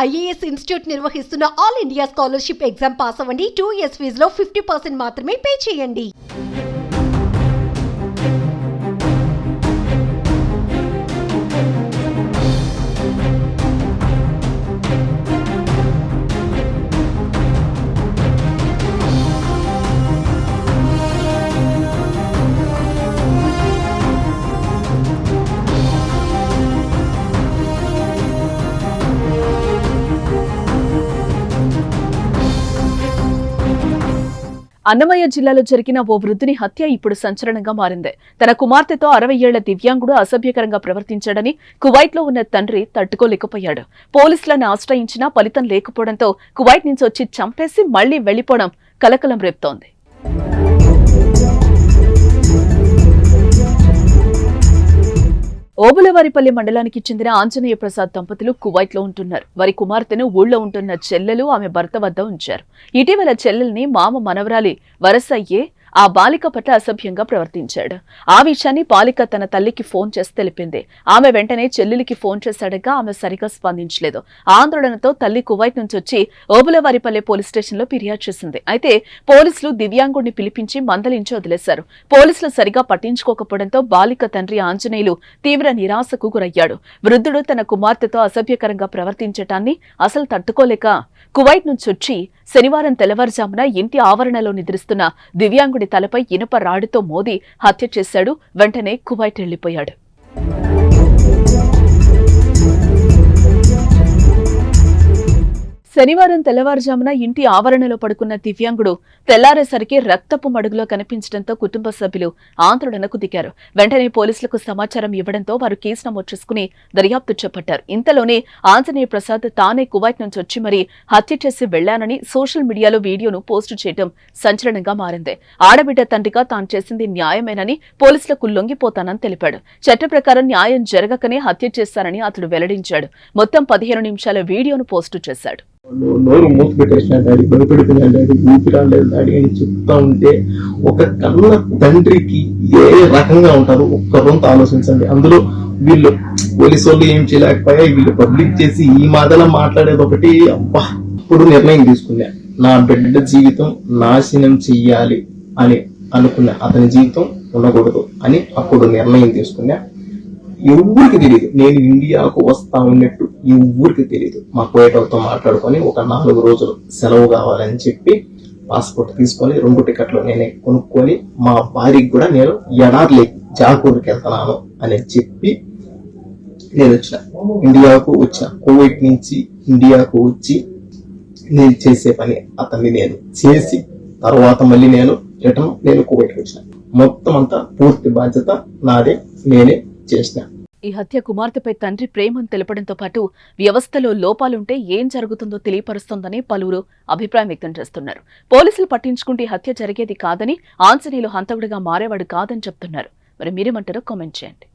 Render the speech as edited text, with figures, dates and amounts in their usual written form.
IAS institute నిర్వహిస్తున్న all India scholarship exam pass అవ్వండి. 2 years ఫీజులో 50% మాత్రమే పే చేయండి. అన్నమయ్య జిల్లాలో జరిగిన ఓ వృద్ధుని హత్య ఇప్పుడు సంచలనంగా మారింది. తన కుమార్తెతో 60 ఏళ్ల దివ్యాంగుడు అసభ్యకరంగా ప్రవర్తించాడని కువైట్లో ఉన్న తండ్రి తట్టుకోలేకపోయాడు. పోలీసులను ఆశ్రయించినా ఫలితం లేకపోవడంతో కువైట్ నుంచి వచ్చి చంపేసి మళ్లీ వెళ్లిపోవడం కలకలం రేపుతోంది. ఓబులవారిపల్లి మండలానికి చెందిన ఆంజనేయ ప్రసాద్ దంపతులు కువైట్ లో ఉంటున్నారు. వారి కుమార్తెను ఊళ్ళో ఉంటున్న చెల్లెలు ఆమె భర్త వద్ద ఉంచారు. ఇటీవల చెల్లెల్ని మామ మనవరాలి వరసయ్యే ఆ బాలిక పట్ల అసభ్యంగా ప్రవర్తించాడు. ఆ విషయాన్ని బాలిక తన తల్లికి ఫోన్ చేసి తెలిపింది. ఆమె వెంటనే చెల్లెలికి ఫోన్ చేశాడగా ఆమె సరిగా స్పందించలేదు. ఆందోళనతో తల్లి కువైట్ నుంచి వచ్చి ఓబులవారిపల్లె పోలీస్ స్టేషన్ లో ఫిర్యాదు చేసింది. అయితే పోలీసులు దివ్యాంగుడిని పిలిపించి మందలించి వదిలేశారు. పోలీసులు సరిగా పట్టించుకోకపోవడంతో బాలిక తండ్రి ఆంజనేయులు తీవ్ర నిరాశకు గురయ్యాడు. వృద్ధుడు తన కుమార్తెతో అసభ్యకరంగా ప్రవర్తించటాన్ని అసలు తట్టుకోలేక కువైట్ నుంచి వచ్చి శనివారం తెల్లవారుజామున ఇంటి ఆవరణలో నిద్రిస్తున్న దివ్యాంగుడి తలపై ఇనుప రాడుతో మోది హత్య చేశాడు. వెంటనే కువైట్ వెళ్లిపోయాడు. శనివారం తెల్లవారుజామున ఇంటి ఆవరణలో పడుకున్న దివ్యాంగుడు తెల్లారేసరికి రక్తపు మడుగులో కనిపించడంతో కుటుంబ సభ్యులు ఆందోళనకు దిగారు. వెంటనే పోలీసులకు సమాచారం ఇవ్వడంతో వారు కేసు నమోదు చేసుకుని దర్యాప్తు చేపట్టారు. ఇంతలోనే ఆంజనేయ ప్రసాద్ తానే కువైట్ నుంచి వచ్చి మరీ హత్య చేసి వెళ్లానని సోషల్ మీడియాలో వీడియోను పోస్టు చేయడం సంచలనంగా మారింది. ఆడబిడ్డ తండ్రిగా తాను చేసింది న్యాయమేనని పోలీసులకు లొంగిపోతానని తెలిపాడు. చట్ట ప్రకారం న్యాయం జరగకనే హత్య చేశానని అతడు వెల్లడించాడు. మొత్తం 15 నిమిషాల వీడియోను పోస్టు చేశాడు. నోరు మూసి పెట్టేసిన డాడీ, భయపెడుతున్నా డాడీ, ఊపిరాలేదు డాడీ అని చెప్తా ఉంటే ఒక కన్న తండ్రికి ఏ రకంగా ఉంటారో ఒక్కరంతా ఆలోచించండి. అందులో వీళ్ళు పోలీసు వాళ్ళు ఏం చేయలేకపోయా, వీళ్ళు పబ్లిక్ చేసి ఈ మాటలా మాట్లాడేది ఒకటి. అబ్బా, ఇప్పుడు నిర్ణయం తీసుకున్నా, నా బిడ్డ జీవితం నాశనం చెయ్యాలి అని అనుకున్నా, అతని జీవితం ఉండకూడదు అని అప్పుడు నిర్ణయం తీసుకున్నా. ఎవరికి తెలియదు నేను ఇండియాకు వస్తా ఉన్నట్టు, ఎవరికి తెలియదు. మా కోయటతో మాట్లాడుకొని ఒక 4 రోజులు సెలవు కావాలని చెప్పి పాస్పోర్ట్ తీసుకొని 2 టికెట్లు నేనే కొనుక్కొని మా భార్యకి కూడా నేను ఎడార్లే జాకూర్కి వెళ్తున్నాను అని చెప్పి నేను వచ్చిన ఇండియాకు వచ్చిన. కువైట్ నుంచి ఇండియాకు వచ్చి నేను చేసే పని అతన్ని నేను చేసి తర్వాత మళ్ళీ నేను రిటర్న్ నేను కువైట్కి వచ్చిన. మొత్తం అంతా పూర్తి బాధ్యత నాదే, నేనే చేసిన. ఈ హత్య కుమార్తెపై తండ్రి ప్రేమను తెలపడంతో పాటు వ్యవస్థలో లోపాలుంటే ఏం జరుగుతుందో తెలియపరుస్తోందని పలువురు అభిప్రాయం వ్యక్తం చేస్తున్నారు. పోలీసులు పట్టించుకుంటే హత్య జరిగేది కాదని, ఆంజనేయులు హంతకుడిగా మారేవాడు కాదని చెప్తున్నారు. మరి మీరేమంటారో కామెంట్ చేయండి.